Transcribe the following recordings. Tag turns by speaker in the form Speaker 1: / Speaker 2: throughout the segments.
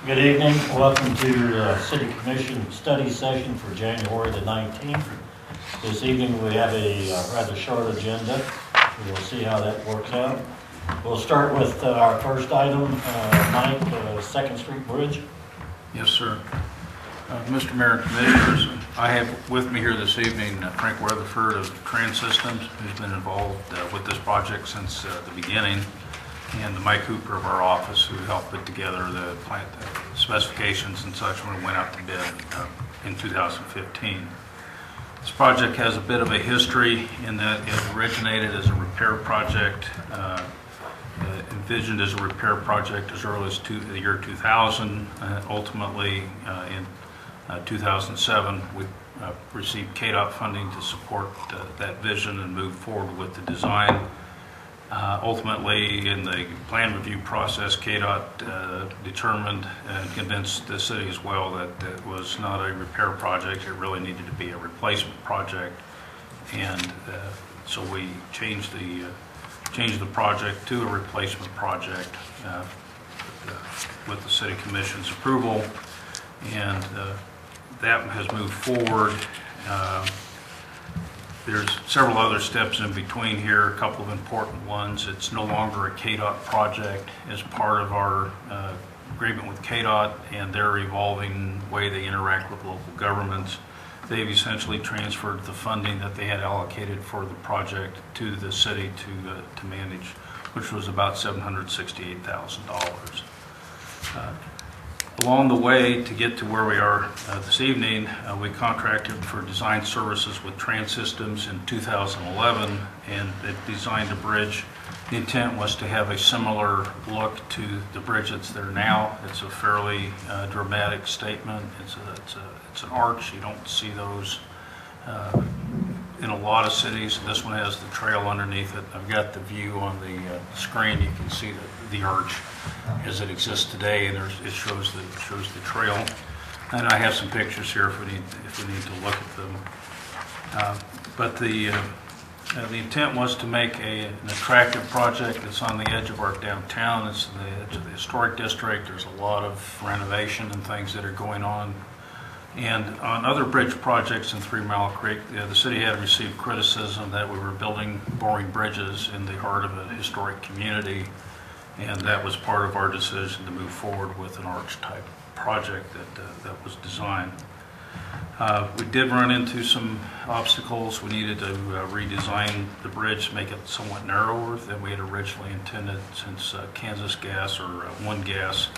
Speaker 1: Good evening. Welcome to the City Commission study session for January the 19th. This evening we have a rather short agenda. We'll see how that works out. We'll start with our first item, Mike, 2nd Street Bridge.
Speaker 2: Yes, sir. Mr. Mayor and Commissioners, I have with me here this evening Frank Weatherford of Trans Systems, who's been involved with this project since the beginning, and Mike Hooper of our office, who helped put together the plant specifications and such when it went out to bid in 2015. This project has a bit of a history in that it originated as a repair project, envisioned as a repair project as early as the year 2000. Ultimately, in 2007, we received KDOT funding to support that vision and move forward with the design. Ultimately, in the plan review process, KDOT determined and convinced the city as well that it was not a repair project. It really needed to be a replacement project, and so we changed the project to a replacement project with the City Commission's approval, and that has moved forward. There's several other steps in between here, a couple of important ones. It's no longer a KDOT project as part of our agreement with KDOT and their evolving way they interact with local governments. They've essentially transferred the funding that they had allocated for the project to the city to manage, which was about $768,000. Along the way, to get to where we are this evening, we contracted for design services with Trans Systems in 2011, and it designed a bridge. The intent was to have a similar look to the bridge that's there now. It's a fairly dramatic statement. It's an arch. You don't see those in a lot of cities. This one has the trail underneath it. I've got the view on the screen. You can see the arch as it exists today, and it shows the trail. And I have some pictures here if we need to look at them. But the intent was to make an attractive project. It's on the edge of our downtown. It's on the edge of the historic district. There's a lot of renovation and things that are going on. And on other bridge projects in 3 Mile Creek, the city had received criticism that we were building boring bridges in the heart of a historic community, and that was part of our decision to move forward with an arch type project that was designed. We did run into some obstacles. We needed to redesign the bridge to make it somewhat narrower than we had originally intended, since Kansas Gas or One Gas,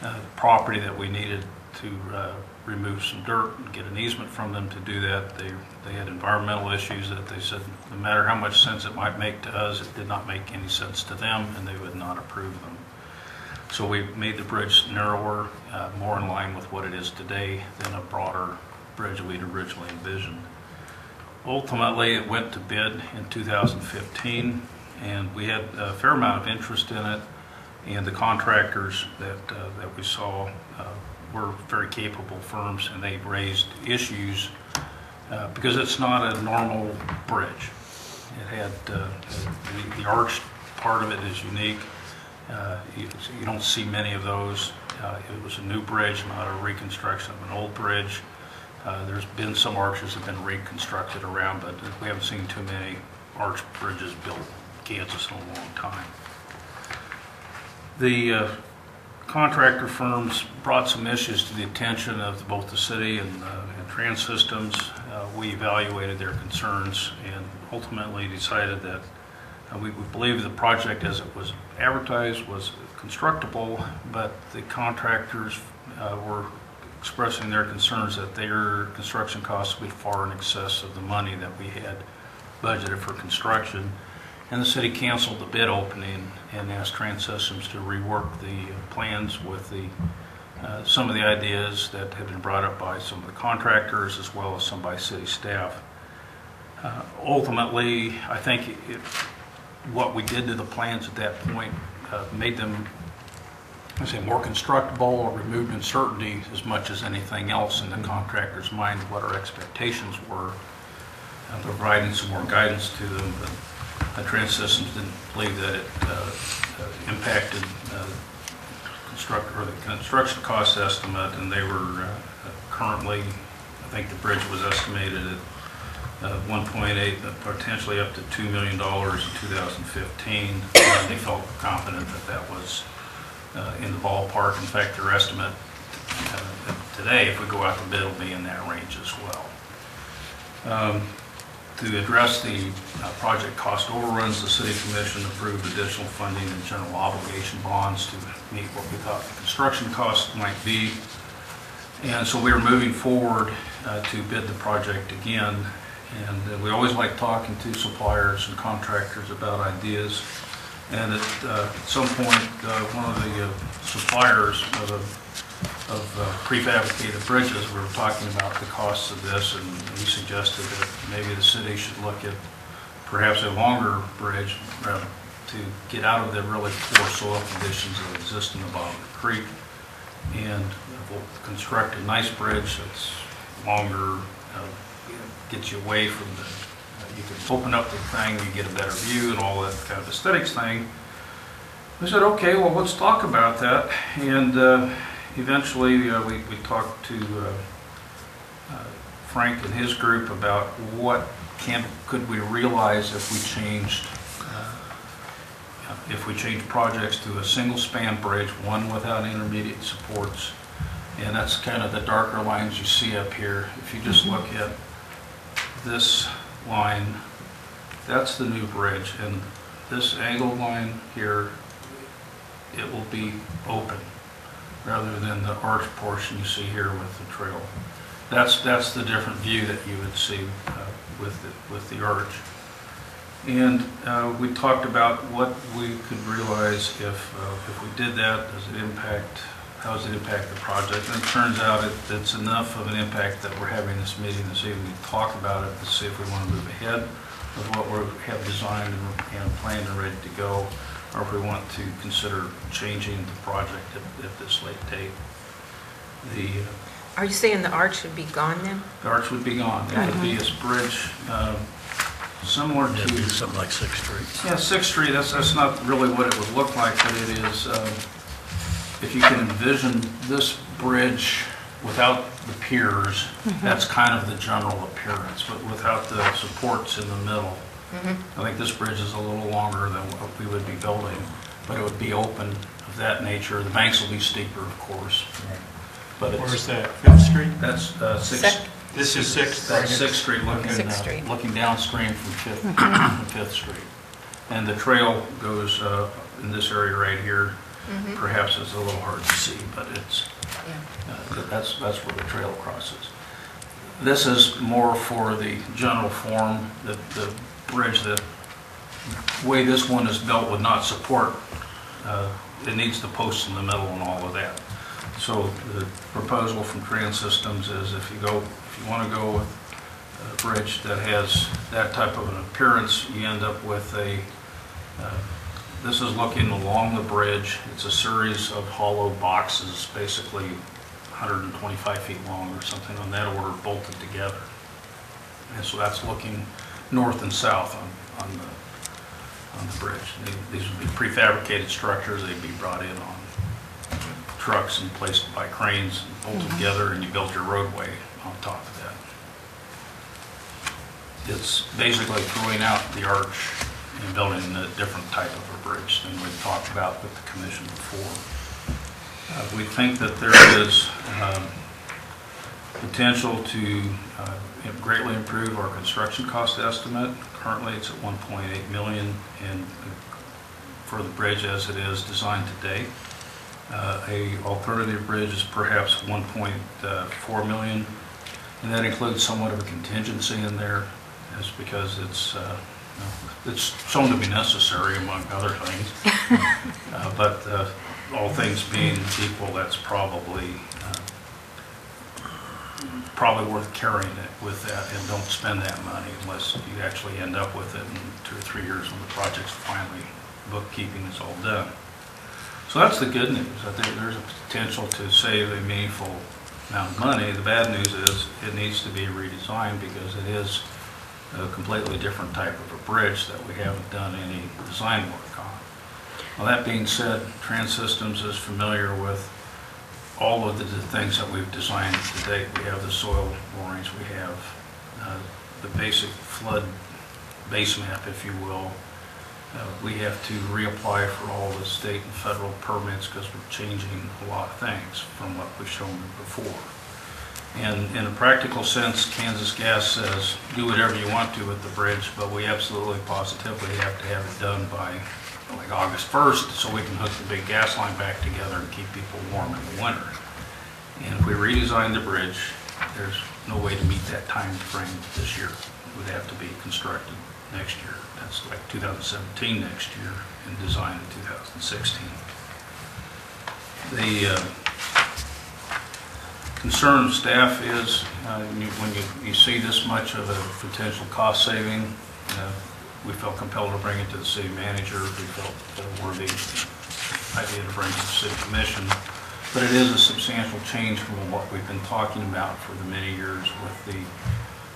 Speaker 2: the property that we needed to remove some dirt and get an easement from them to do that. They had environmental issues that they said no matter how much sense it might make to us, it did not make any sense to them, and they would not approve them. So we made the bridge narrower, more in line with what it is today than a broader bridge we'd originally envisioned. Ultimately, it went to bid in 2015, and we had a fair amount of interest in it, and the contractors that we saw were very capable firms, and they raised issues because it's not a normal bridge. It had the arch part of it is unique. You don't see many of those. It was a new bridge, not a reconstruction of an old bridge. There's been some arches that have been reconstructed around, but we haven't seen too many arch bridges built in Kansas in a long time. The contractor firms brought some issues to the attention of both the city and Trans Systems. We evaluated their concerns and ultimately decided that we believe the project as it was advertised was constructible, but the contractors were expressing their concerns that their construction costs would be far in excess of the money that we had budgeted for construction. And the city canceled the bid opening and asked Trans Systems to rework the plans with some of the ideas that had been brought up by some of the contractors as well as some by city staff. Ultimately, I think what we did to the plans at that point made them, more constructible or removed uncertainty as much as anything else in the contractor's mind what our expectations were, providing some more guidance to them. But Trans Systems didn't believe that it impacted construction cost estimate, and they were currently, I think the bridge was estimated at 1.8, potentially up to $2 million in 2015. And they felt confident that that was in the ballpark. In fact, their estimate today, if we go out to bid, will be in that range as well. To address the project cost overruns, the City Commission approved additional funding and general obligation bonds to meet what we thought the construction costs might be. And so we are moving forward to bid the project again. And we always like talking to suppliers and contractors about ideas. And at some point, one of the suppliers of prefabricated bridges, we were talking about the costs of this, and he suggested that maybe the city should look at perhaps a longer bridge to get out of the really poor soil conditions that exist in the bottom of the creek, and we'll construct a nice bridge that's longer, gets you away from you can open up the thing, you get a better view and all that kind of aesthetics thing. We said, okay, well, let's talk about that. And eventually we talked to Frank and his group about what could we realize if we changed projects to a single span bridge, one without intermediate supports. And that's kind of the darker lines you see up here. If you just look at this line, that's the new bridge, and this angled line here, it will be open rather than the arch portion you see here with the trail. That's the different view that you would see with the arch. And we talked about what we could realize if we did that. How does it impact the project? And it turns out it's enough of an impact that we're having this meeting this evening to talk about it to see if we want to move ahead with what we have designed and planned and ready to go, or if we want to consider changing the project at this late date.
Speaker 3: Are you saying the arch should be gone then?
Speaker 2: The arch would be gone. It would be a bridge similar to...
Speaker 1: It'd be something like 6th Street.
Speaker 2: Yeah, 6th Street, that's not really what it would look like, but it is... if you can envision this bridge without the piers, that's kind of the general appearance, but without the supports in the middle. I think this bridge is a little longer than what we would be building, but it would be open of that nature. The banks will be steeper, of course.
Speaker 1: Right.
Speaker 2: But
Speaker 4: Where's that, 5th Street?
Speaker 2: that's 6th.
Speaker 4: This is 6th.
Speaker 2: That's 6th Street,
Speaker 3: Sixth Street.
Speaker 2: looking downstream from 5th Street. And the trail goes in this area right here. Perhaps it's a little hard to see, but it's that's where the trail crosses. This is more for the general form. The bridge, the way this one is built would not support. It needs the posts in the middle and all of that. So the proposal from Trans Systems is if you want to go with a bridge that has that type of an appearance, you end up with this is looking along the bridge. It's a series of hollow boxes, basically 125 feet long or something on that order, bolted together. And so that's looking north and south on the bridge. These would be prefabricated structures. They'd be brought in on trucks and placed by cranes and bolted together, and you build your roadway on top of that. It's basically throwing out the arch and building a different type of a bridge than we've talked about with the commission before. We think that there is potential to greatly improve our construction cost estimate. Currently it's at $1.8 million for the bridge as it is designed today. A alternative bridge is perhaps $1.4 million, and that includes somewhat of a contingency in there, as because it's shown to be necessary among other things. But all things being equal, that's probably worth carrying it with that, and don't spend that money unless you actually end up with it in 2 or 3 years when the project's finally bookkeeping is all done. So that's the good news. I think there's a potential to save a meaningful amount of money. The bad news is it needs to be redesigned because it is a completely different type of a bridge that we haven't done any design work on. Well, that being said, Trans Systems is familiar with all of the things that we've designed to date. We have the soil borings, we have the basic flood base map, if you will. We have to reapply for all the state and federal permits because we're changing a lot of things from what we've shown before. And in a practical sense, Kansas Gas says, do whatever you want to with the bridge, but we absolutely positively have to have it done by like August 1st so we can hook the big gas line back together and keep people warm in the winter. And if we redesign the bridge, there's no way to meet that time frame this year. It would have to be constructed next year. That's like 2017 next year and designed in 2016. The concern of staff is when you see this much of a potential cost saving, we felt compelled to bring it to the city manager. We felt a worthy idea to bring it to the city commission. But it is a substantial change from what we've been talking about for the many years with the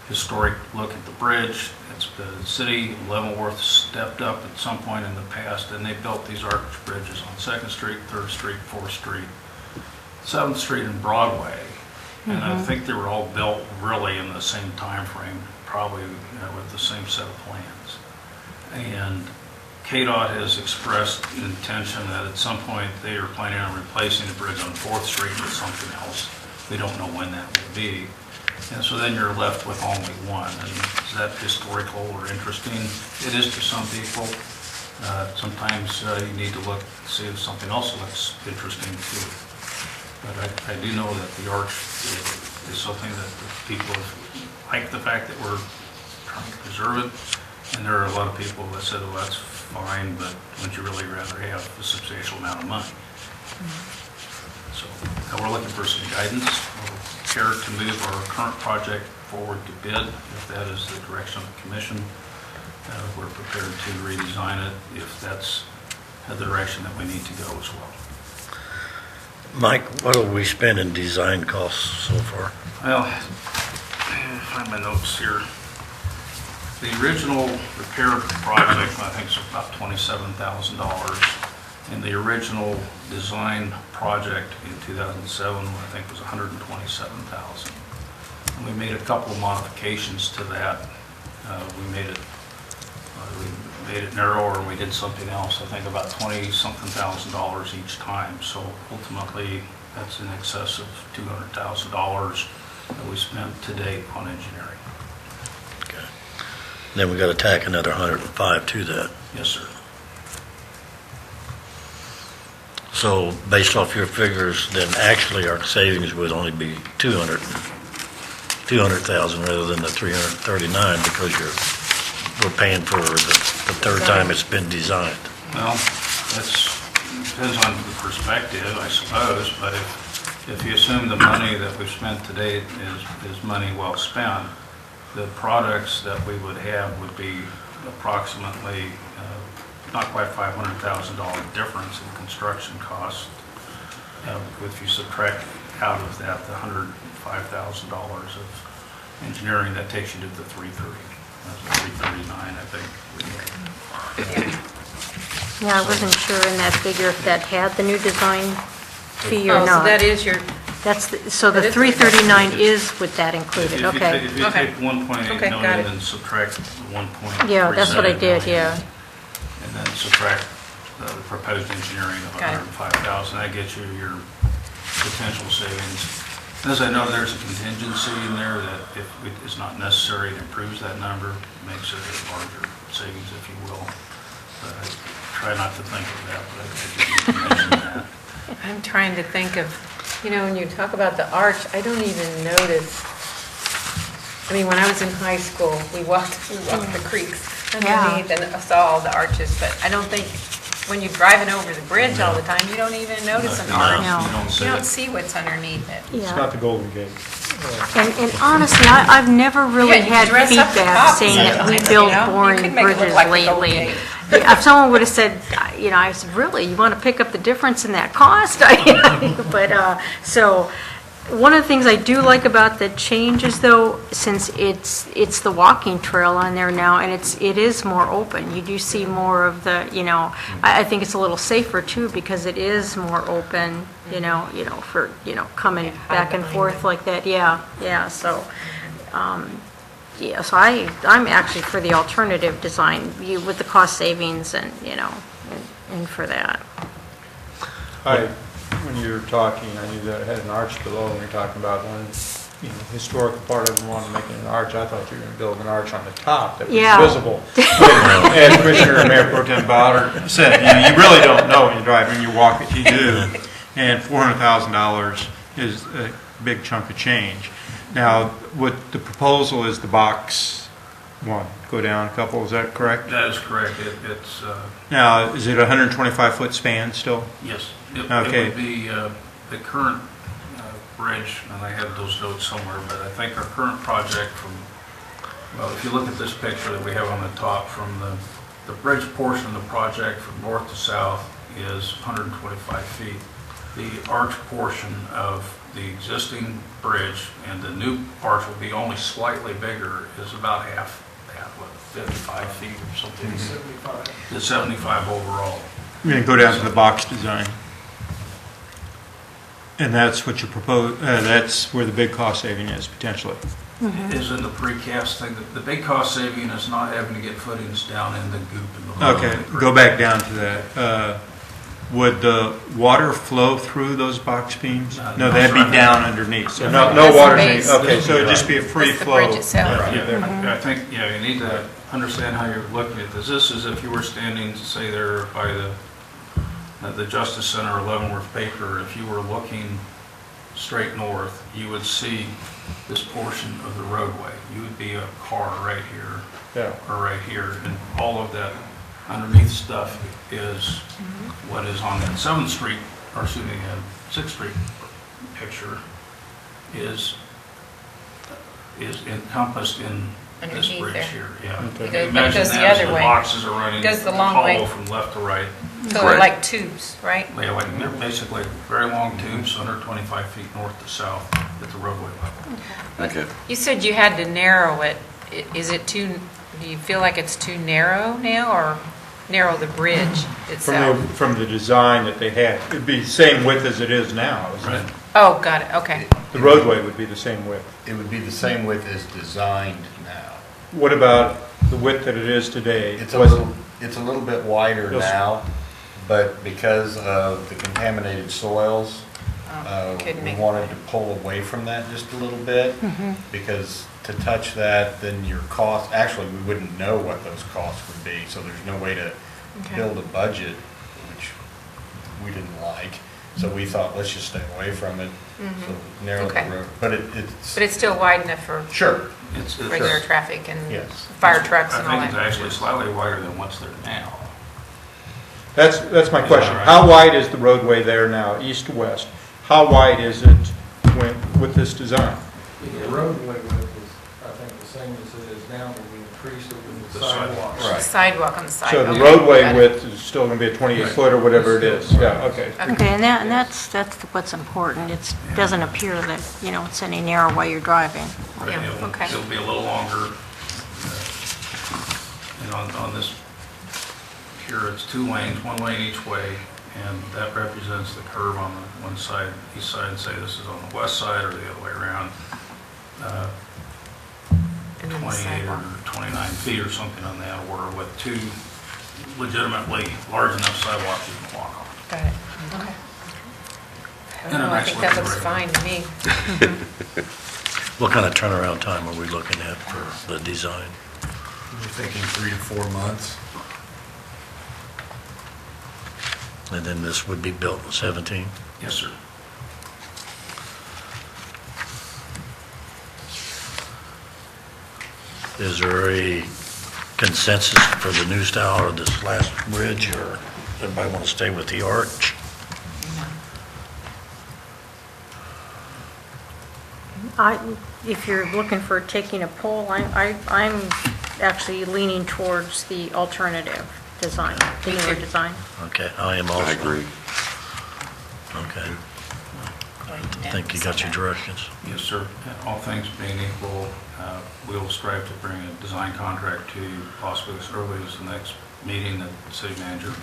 Speaker 2: historic look at the bridge. It's the city of Leavenworth stepped up at some point in the past and they built these arch bridges on 2nd Street, 3rd Street, 4th Street, 7th Street, and Broadway. And I think they were all built really in the same time frame, probably with the same set of plans. And KDOT has expressed intention that at some point they are planning on replacing the bridge on 4th Street with something else. We don't know when that will be. And so then you're left with only one. And is that historical or interesting? It is to some people. Sometimes you need to look, see if something else looks interesting too. But I do know that the arch is something that the people like the fact that we're trying to preserve it. And there are a lot of people that said, well, that's fine, but wouldn't you really rather have a substantial amount of money? So we're looking for some guidance. We're prepared to move our current project forward to bid, if that is the direction of the commission. We're prepared to redesign it if that's the direction that we need to go as well.
Speaker 5: Mike, what have we spent in design costs so far?
Speaker 2: Well, find my notes here. The original repair project, I think, is about $27,000. And the original design project in 2007, I think, was $127,000. And we made a couple of modifications to that. We made it narrower, and we did something else. I think about $20-something thousand each time. So ultimately, that's in excess of $200,000 that we spent to date on engineering.
Speaker 5: Okay. Then we got to tack another 105 to that.
Speaker 2: Yes, sir.
Speaker 5: So based off your figures, then actually our savings would only be 200,000 rather than the 339 because we're paying for the third time it's been designed.
Speaker 2: Well, that depends on the perspective, I suppose, but if you assume the money that we've spent to date is money well spent, the products that we would have would be approximately not quite $500,000 difference in construction cost. If you subtract out of that the $105,000 of engineering, that takes you to the 330. That's 339, I think.
Speaker 6: Yeah, I wasn't sure in that figure if that had the new design fee or
Speaker 3: Oh,
Speaker 6: not.
Speaker 3: so that is your,
Speaker 6: So the
Speaker 3: that is-
Speaker 6: 339 is with that included, okay.
Speaker 2: If you
Speaker 3: Okay.
Speaker 2: take 1.8
Speaker 3: Okay, got
Speaker 2: million
Speaker 3: it.
Speaker 2: and subtract 1.3.
Speaker 6: Yeah, that's what I did, yeah.
Speaker 2: And then subtract the proposed engineering of
Speaker 3: Got it.
Speaker 2: $105,000, that gets you your potential savings. As I know, there's a contingency in there that if it's not necessary, it improves that number, makes it a larger savings, if you will. But I try not to think of that, but I did mention that.
Speaker 3: I'm trying to think of, when you talk about the arch, I don't even notice. I mean, when I was in high school, we walked the creeks underneath and saw all the arches, but I don't think, when you're driving over the bridge all the time, you don't even notice an arch.
Speaker 6: No.
Speaker 2: You
Speaker 3: You don't see what's underneath it.
Speaker 7: It's
Speaker 6: Yeah.
Speaker 7: not the Golden Gate.
Speaker 6: And honestly, I've never really
Speaker 3: Yeah, you
Speaker 6: had
Speaker 3: dress up the
Speaker 6: feedback
Speaker 3: top
Speaker 6: saying that we
Speaker 3: sometimes,
Speaker 6: build
Speaker 3: You
Speaker 6: boring
Speaker 3: could make it look
Speaker 6: bridges
Speaker 3: like the Golden
Speaker 6: lately.
Speaker 3: Gate.
Speaker 6: Yeah, if someone would have said, I said, really, you want to pick up the difference in that cost? But, One of the things I do like about the changes, though, since it's the walking trail on there now, and it is more open. You do see more of the, I think it's a little safer too, because it is more open, for, coming back and forth like that. Yeah. So, so I'm actually for the alternative design, with the cost savings and, and for that.
Speaker 7: When you were talking, I knew that it had an arch below, and we were talking about one, historical part of them wanted to make it an arch. I thought you were going to build an arch on the top that was visible. As Commissioner and Mayor Pro Tem Bowder said, you really don't know when you drive, when you walk it, you do. And $400,000 is a big chunk of change. Now, what the proposal is the box one, go down a couple, is that correct?
Speaker 2: That is correct. It's,
Speaker 7: Now, is it a 125-foot span still?
Speaker 2: yes.
Speaker 7: Okay.
Speaker 2: It would be the current bridge, and I have those notes somewhere, but I think our current project if you look at this picture that we have on the top, from the bridge portion of the project from north to south is 125 feet. The arch portion of the existing bridge and the new arch will be only slightly bigger, is about half that, 55 feet or something. 75. The 75 overall.
Speaker 7: We're going to go down to the box design. And that's what you propose, that's where the big cost saving is, potentially.
Speaker 2: Is in the precast thing. The big cost saving is not having to get footings down in the goop in the bottom.
Speaker 7: Okay, go back down to that. Would the water flow through those box beams? No, that'd be down underneath, so no
Speaker 3: That's the
Speaker 7: water.
Speaker 3: base.
Speaker 7: Okay, so it'd just be a free
Speaker 3: That's the
Speaker 7: flow.
Speaker 3: bridge itself.
Speaker 7: Right
Speaker 2: Yeah,
Speaker 7: there.
Speaker 2: I think, you need to understand how you're looking at this. This is if you were standing, say, there by the Justice Center or Leavenworth Paper, if you were looking straight north, you would see this portion of the roadway. You would be a car right here,
Speaker 7: Yeah.
Speaker 2: or right here, and all of that underneath stuff is what is on that 7th Street, or excuse me, 6th Street picture is encompassed in this
Speaker 3: Underneath
Speaker 2: bridge
Speaker 3: there.
Speaker 2: here. Yeah.
Speaker 7: Okay.
Speaker 3: It goes-
Speaker 2: Imagine
Speaker 3: but it goes
Speaker 2: that
Speaker 3: the
Speaker 2: as
Speaker 3: other
Speaker 2: the
Speaker 3: way.
Speaker 2: boxes are running
Speaker 3: It goes the long way.
Speaker 2: hollow from left to right.
Speaker 3: So they're like tubes, right?
Speaker 2: Yeah, like they're basically very long tubes, 125 feet north to south at the roadway level.
Speaker 8: Okay.
Speaker 3: You said you had to narrow it. Is it too, do you feel like it's too narrow now, or narrow the bridge itself?
Speaker 7: From the design that they had, it'd be the same width as it is now, isn't it?
Speaker 2: Right.
Speaker 3: Oh, got it, okay.
Speaker 7: The roadway would be the same width.
Speaker 8: It would be the same width as designed now.
Speaker 7: What about the width that it is today?
Speaker 8: It's a little bit wider
Speaker 7: Yes.
Speaker 8: now, but because of the contaminated soils,
Speaker 3: Couldn't
Speaker 8: we
Speaker 3: make it
Speaker 8: wanted to pull away from that just a little bit, because to touch that, then your cost, actually, we wouldn't know what those costs would be, so there's no way to
Speaker 3: Okay.
Speaker 8: build a budget, which we didn't like. So we thought, let's just stay away from it, so narrow the
Speaker 3: Okay.
Speaker 8: road. But it's,
Speaker 3: But it's still wide enough for
Speaker 8: sure,
Speaker 2: It's
Speaker 3: regular traffic and
Speaker 8: Yes.
Speaker 3: fire trucks and all
Speaker 2: I think it's
Speaker 3: that?
Speaker 2: actually slightly wider than what's there now.
Speaker 7: That's my question.
Speaker 2: right?
Speaker 7: How wide is the roadway there now, east to west? How wide is it with this design?
Speaker 9: The roadway width is, I think, the same as it is now, but we increased it with
Speaker 2: The
Speaker 9: the sidewalk.
Speaker 2: sidewalks.
Speaker 3: The
Speaker 8: right.
Speaker 3: sidewalk on the side.
Speaker 7: So the
Speaker 3: Okay,
Speaker 7: roadway
Speaker 3: got it.
Speaker 7: width is still going to be a 28-foot or whatever it is? Yeah, okay.
Speaker 6: Okay, and that's what's important. It doesn't appear that, it's any narrow while you're driving.
Speaker 2: Right,
Speaker 3: Yeah,
Speaker 2: it'll-
Speaker 3: okay.
Speaker 2: It'll be a little longer. And on this, here, it's 2 lanes, 1 lane each way, and that represents the curve on the one side, east side, say this is on the west side or the other way around.
Speaker 3: And then the
Speaker 2: 28 or
Speaker 3: sidewalk.
Speaker 2: 29 feet or something on that, or with 2 legitimately large enough sidewalks you can walk on.
Speaker 3: Got it, okay. I
Speaker 2: And
Speaker 3: don't
Speaker 2: a
Speaker 3: know, I
Speaker 2: nice
Speaker 3: think that
Speaker 2: looking
Speaker 3: looks
Speaker 2: road.
Speaker 3: fine to me.
Speaker 5: What kind of turnaround time are we looking at for the design?
Speaker 8: We're thinking 3 to 4 months.
Speaker 5: And then this would be built in 17?
Speaker 2: Yes, sir.
Speaker 5: Is there a consensus for the new style or this last bridge, or everybody want to stay with the arch?
Speaker 6: If you're looking for taking a poll, I'm actually leaning towards the alternative design, the newer design.
Speaker 5: Okay, I am also.
Speaker 8: I agree.
Speaker 5: Okay. I think you got your directions.
Speaker 2: Yes, sir. All things being equal, we'll strive to bring a design contract to you possibly as early as the next meeting that the city manager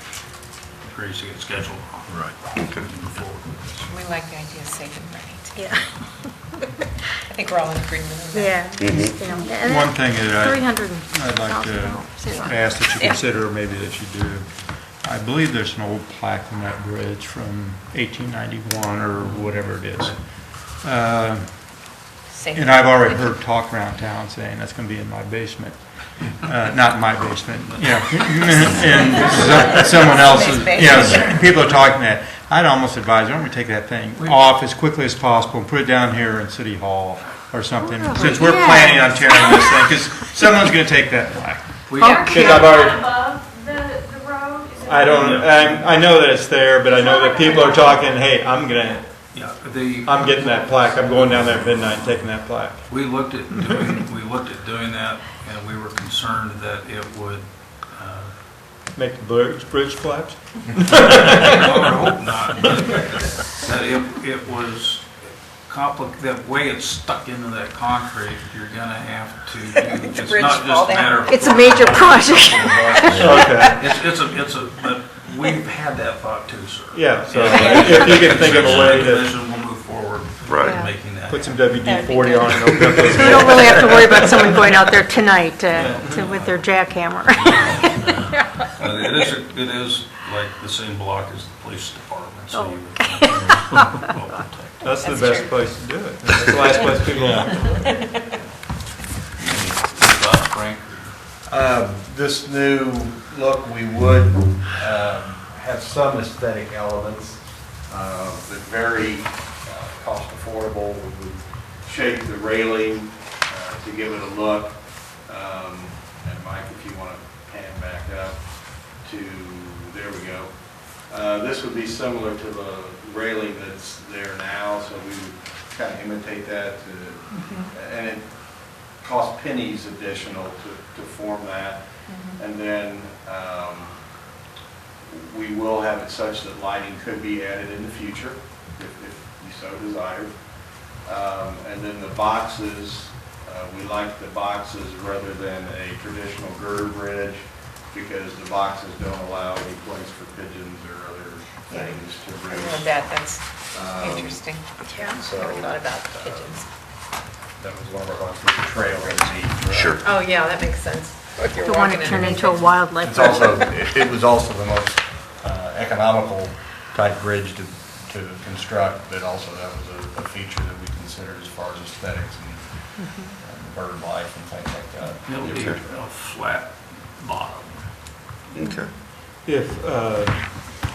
Speaker 2: agrees to get scheduled on.
Speaker 5: Right.
Speaker 2: Okay. Move forward with this.
Speaker 3: We like the idea of safe and ready.
Speaker 6: Yeah.
Speaker 3: I think we're all in agreement on that.
Speaker 6: Yeah. You know, and
Speaker 7: One thing that
Speaker 6: $300,000.
Speaker 7: I'd like to ask that you consider, or maybe that you do, I believe there's an old plaque on that bridge from 1891 or whatever it is.
Speaker 3: Safe
Speaker 7: And I've already heard talk around town saying that's going to be in my basement. Not in my basement, yeah. And someone else's, yeah, people are talking that. I'd almost advise, why don't we take that thing off as quickly as possible and put it down here in City Hall or something, since we're planning on tearing this thing, because someone's going to take that plaque. Because I've already,
Speaker 6: Above the road?
Speaker 7: I don't, I know that it's there, but I know that people are talking, hey, I'm getting that plaque, I'm going down there at midnight and taking that plaque.
Speaker 2: We looked at doing that, and we were concerned that it would,
Speaker 7: Make the bridge collapse?
Speaker 2: I hope not, but that it was the way it's stuck into that concrete, you're gonna have to, it's
Speaker 3: bridge
Speaker 2: not
Speaker 3: fall
Speaker 2: just a matter of.
Speaker 6: It's a major project.
Speaker 7: Okay.
Speaker 2: It's a, but we've had that thought too, sir.
Speaker 7: Yeah, so if you can think of a way to
Speaker 2: We'll move forward.
Speaker 10: Right.
Speaker 2: in Making that.
Speaker 7: put some WD-40 on and open up those.
Speaker 6: So we don't really have to worry about someone going out there tonight with their jackhammer.
Speaker 2: It is like the same block as the police department, so
Speaker 6: Oh.
Speaker 2: you would.
Speaker 7: That's the best place to do it. That's the last place people want.
Speaker 2: Frank?
Speaker 8: This new look, we would have some aesthetic elements, but very cost affordable. We would shape the railing to give it a look. And Mike, if you want to pan back up to, there we go. This would be similar to the railing that's there now, so we would kind of imitate that. And it costs pennies additional to form that. And then we will have it such that lighting could be added in the future if you so desired. And then the boxes, we like the boxes rather than a traditional girder bridge, because the boxes don't allow any place for pigeons or other things to
Speaker 3: I
Speaker 8: roost.
Speaker 3: love that, that's interesting. Yeah,
Speaker 8: so-
Speaker 3: never thought about pigeons.
Speaker 8: That was one of our ones with the trail underneath.
Speaker 10: Sure.
Speaker 3: Oh, yeah, that makes sense. If you're
Speaker 6: Don't want to
Speaker 3: walking
Speaker 6: turn
Speaker 3: underneath
Speaker 6: into a
Speaker 3: it.
Speaker 6: wildlife.
Speaker 8: It's also, it was also the most economical type bridge to construct, but also that was a feature that we considered as far as aesthetics and bird life and things like that.
Speaker 2: It'll be a flat bottom.
Speaker 10: Okay.
Speaker 7: If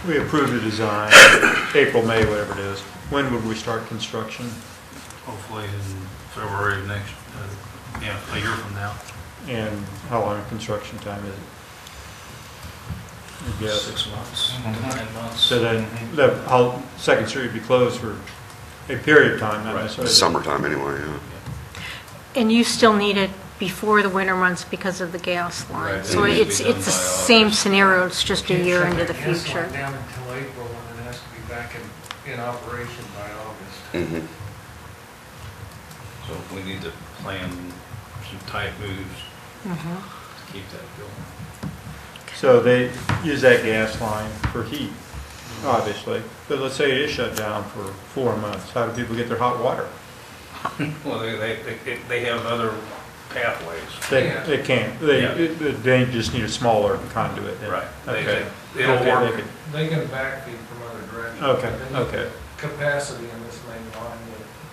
Speaker 7: we approve the design, April, May, whatever it is, when would we start construction?
Speaker 2: Hopefully in February of next, a year from now.
Speaker 7: And how long a construction time is it? I guess.
Speaker 2: 6 months, 9 months.
Speaker 7: So then, Second Street would be closed for a period of time, not necessarily.
Speaker 10: Summertime anyway, yeah.
Speaker 6: And you still need it before the winter months because of the gas line.
Speaker 2: Right.
Speaker 6: So
Speaker 2: It needs
Speaker 6: it's
Speaker 2: to be done
Speaker 6: the
Speaker 2: by
Speaker 6: same
Speaker 2: August.
Speaker 6: scenario, it's just a year into the
Speaker 9: Can't shut
Speaker 6: future.
Speaker 9: the gas line down until April, and it has to be back in operation by August.
Speaker 10: Mm-hmm.
Speaker 2: So we need to plan some tight moves to keep that going.
Speaker 7: So they use that gas line for heat, obviously. But let's say it is shut down for 4 months. How do people get their hot water?
Speaker 2: Well, they have other pathways.
Speaker 7: They can't. They just need a smaller conduit then.
Speaker 2: Right.
Speaker 7: Okay.
Speaker 2: It'll work.
Speaker 9: They can backfeed from other directions.
Speaker 7: Okay,
Speaker 9: but they need
Speaker 7: okay.
Speaker 9: Capacity in this main line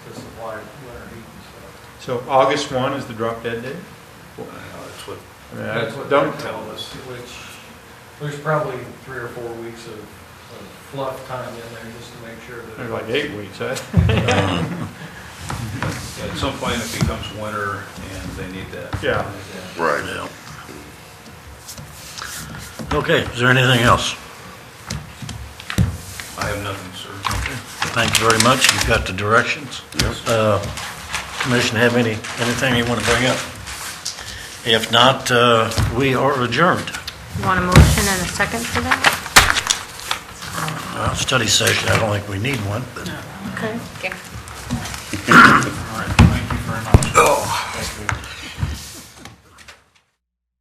Speaker 9: to supply winter heat and stuff.
Speaker 7: So August 1 is the drop dead date?
Speaker 2: That's what
Speaker 7: I mean,
Speaker 9: That's what
Speaker 7: don't
Speaker 9: they're telling us, which, there's probably 3 or 4 weeks of fluff time in there just to make sure that.
Speaker 7: They're like 8 weeks, huh?
Speaker 2: at some point it becomes winter and they need that.
Speaker 7: Yeah.
Speaker 10: Right.
Speaker 5: Yeah. Okay, is there anything else?
Speaker 2: I have nothing, sir.
Speaker 5: Thank you very much. You've got the directions. Commission have anything you want to bring up? If not, we are adjourned.
Speaker 6: You want a motion and a second for that?
Speaker 5: Study session, I don't think we need one, but
Speaker 3: Okay.
Speaker 2: All right, thank you very much.